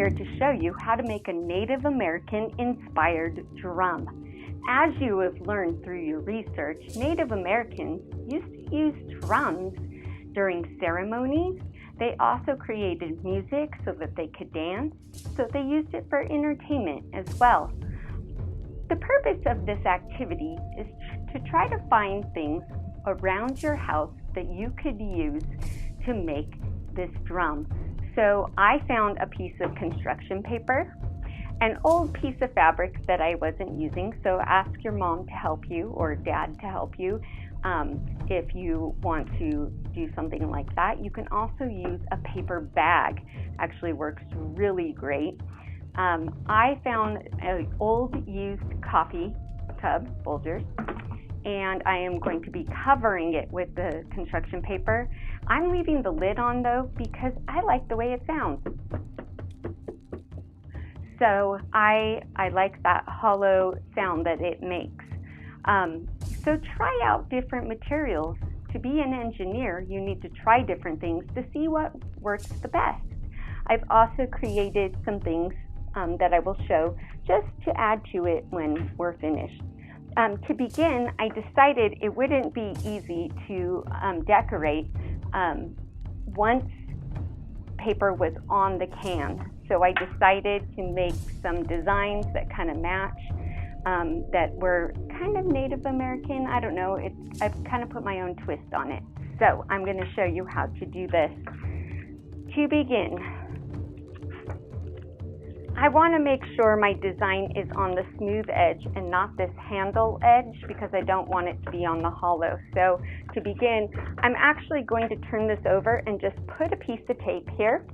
here to show you how to make a Native American inspired drum. As you have learned through your research, Native Americans used to use drums during ceremonies. They also created music so that they could dance, so they used it for entertainment as well. The purpose of this activity is to try to find things around your house that you could use to make this drum. So I found a piece of construction paper, an old piece of fabric that I wasn't using, so ask your mom to help you or dad to help you if you want to do something like that. You can also use a paper bag. Actually works really great. I found an old used coffee tub, Folgers, and I am going to be covering it with the construction paper. I'm leaving the lid on though because I like the way it sounds. So I like that hollow sound that it makes. So try out different materials. To be an engineer, you need to try different things to see what works the best. I've also created some things that I will show just to add to it when we're finished. To begin, I decided it wouldn't be easy to decorate once paper was on the can. So I decided to make some designs that kind of match, that were kind of Native American. I don't know, I've kind of put my own twist on it. So I'm going to show you how to do this. To begin, I want to make sure my design is on the smooth edge and not this handle edge because I don't want it to be on the hollow. So to begin, I'm actually going to turn this over and just put a piece of tape here.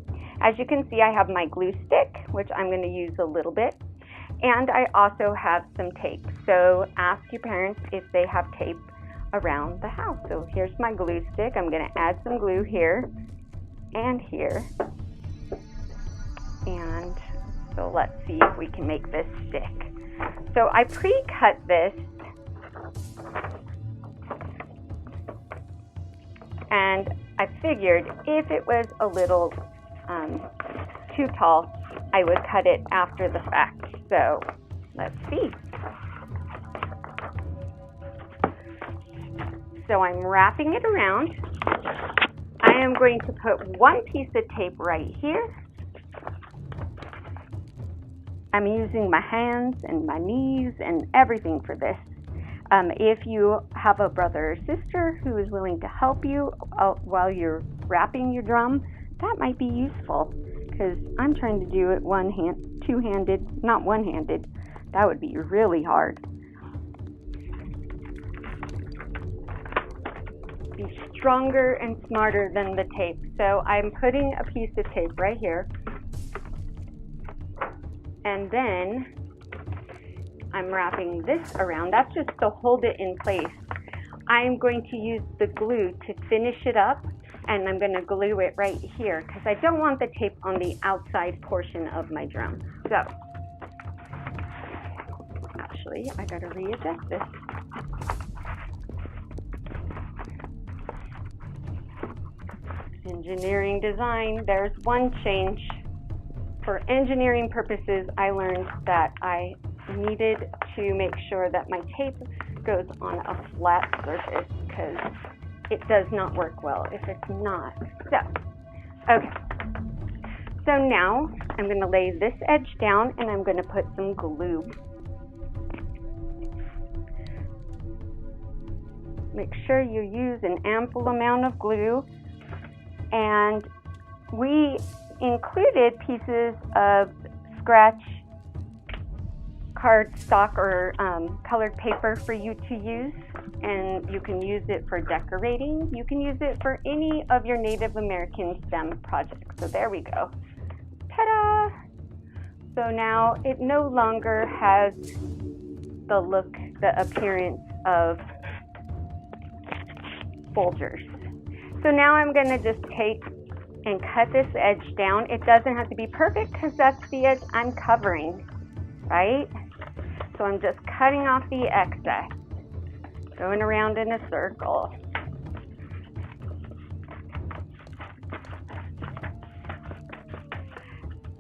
As you can see, I have my glue stick, which I'm going to use a little bit, and I also have some tape. So ask your parents if they have tape around the house. So here's my glue stick. I'm going to add some glue here and here. And so let's see if we can make this stick. So I pre-cut this, and I figured if it was a little too tall, I would cut it after the fact. So let's see. So I'm wrapping it around. I am going to put one piece of tape right here. I'm using my hands and my knees and everything for this. If you have a brother or sister who is willing to help you while you're wrapping your drum, that might be useful because I'm trying to do it two-handed, not one-handed. That would be really hard. Be stronger and smarter than the tape. So I'm putting a piece of tape right here. And then I'm wrapping this around. That's just to hold it in place. I'm going to use the glue to finish it up, and I'm going to glue it right here because I don't want the tape on the outside portion of my drum. So, actually, I got to readjust this. Engineering design, there's one change. For engineering purposes, I learned that I needed to make sure that my tape goes on a flat surface because it does not work well if it's not. So, okay. So now I'm going to lay this edge down and I'm going to put some glue. Make sure you use an ample amount of glue, and we included pieces of scratch cardstock or colored paper for you to use, and you can use it for decorating. You can use it for any of your Native American STEM projects. So there we go. Ta-da! So now it no longer has the look, the appearance of Folgers. So now I'm going to just take and cut this edge down. It doesn't have to be perfect because that's the edge I'm covering, right? So I'm just cutting off the excess, going around in a circle.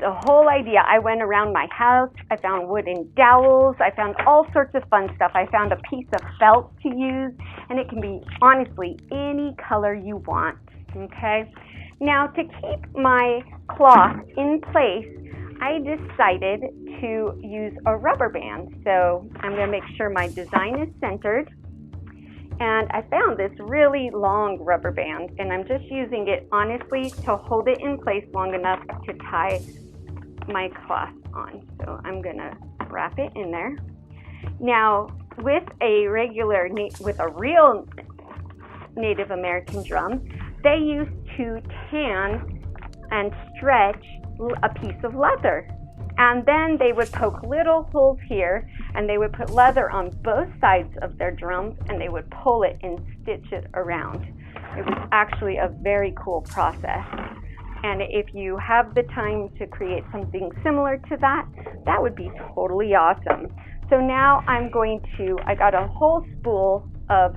the whole idea. I went around my house, I found wooden dowels, I found all sorts of fun stuff. I found a piece of felt to use, and it can be honestly any color you want, okay? Now to keep my cloth in place, I decided to use a rubber band. So I'm going to make sure my design is centered. And I found this really long rubber band, and I'm just using it honestly to hold it in place long enough to tie my cloth on. So I'm going to wrap it in there. Now with a real Native American drum, they used to tan and stretch a piece of leather, and then they would poke little holes here, and they would put leather on both sides of their drums, and they would pull it and stitch it around. It was actually a very cool process, and if you have the time to create something similar to that, that would be totally awesome. So now I got a whole spool of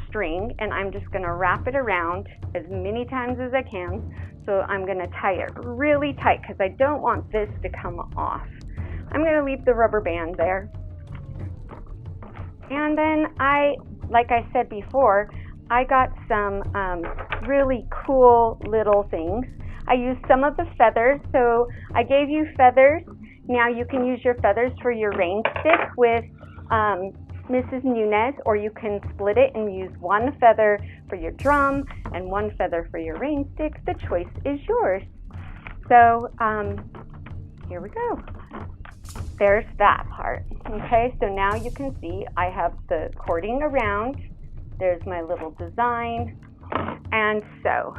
string, and I'm just going to wrap it around as many times as I can. So I'm going to tie it really tight because I don't want this to come off. I'm going to leave the rubber band there. And then like I said before, I got some really cool little things. I used some of the feathers. So I gave you feathers. Now you can use your feathers for your rain stick with Mrs. Nunez, or you can split it and use one feather for your drum and one feather for your rain stick. The choice is yours. So here we go. There's that part. Okay, so now you can see I have the cording around. There's my little design. And so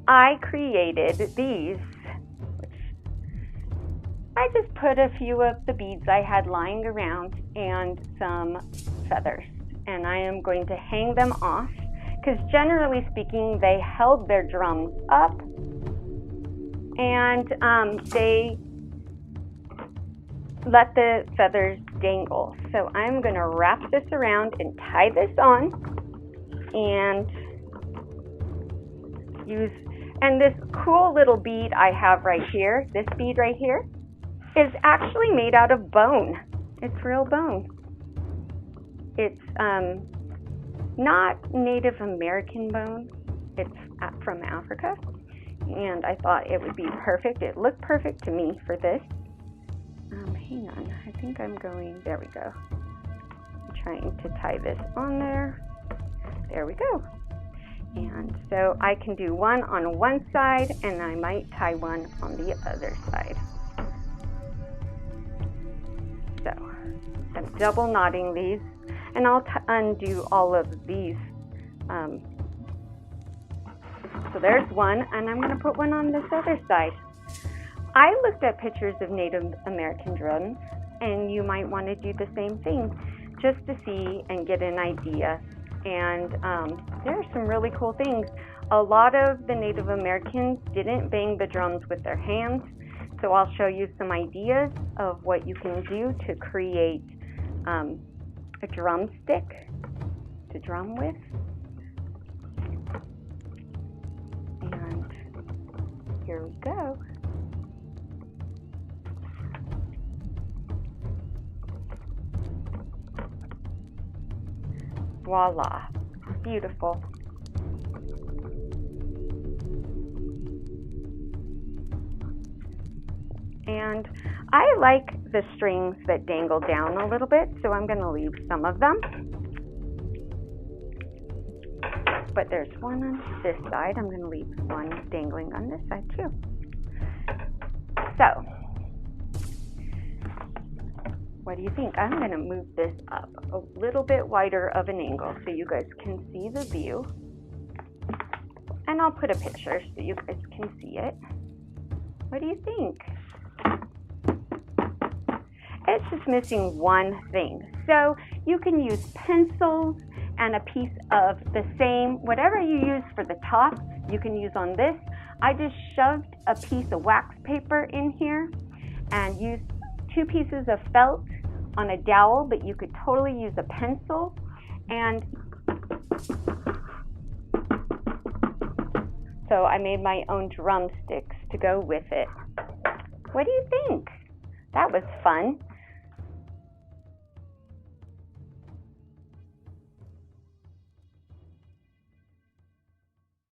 I created these. I just put a few of the beads I had lying around and some feathers, and I am going to hang them off because generally speaking they held their drums up, and they let the feathers dangle. So I'm going to wrap this around and tie this on and this cool little bead I have right here, this bead right here, is actually made out of bone. It's real bone. It's not Native American bone. It's from Africa, and I thought it would be perfect. It looked perfect to me for this. Hang on, I think there we go. I'm trying to tie this on there. There we go. And so I can do one on one side, and I might tie one on the other side. So I'm double knotting these, and I'll undo all of these. So there's one, and I'm going to put one on this other side. I looked at pictures of Native American drums, and you might want to do the same thing just to see and get an idea. And there are some really cool things. A lot of the Native Americans didn't bang the drums with their hands. So I'll show you some ideas of what you can do to create a drumstick to drum with. And here we go. Voila, beautiful. And I like the strings that dangle down a little bit, so I'm going to leave some of them. But there's one on this side. I'm going to leave one dangling on this side too. So, what do you think? I'm going to move this up a little bit wider of an angle so you guys can see the view. And I'll put a picture so you guys can see it. What do you think? It's just missing one thing. So you can use pencils and a piece of the same, whatever you use for the top, you can use on this. I just shoved a piece of wax paper in here and used 2 pieces of felt on a dowel, but you could totally use a pencil. And So I made my own drumsticks to go with it. What do you think? That was fun.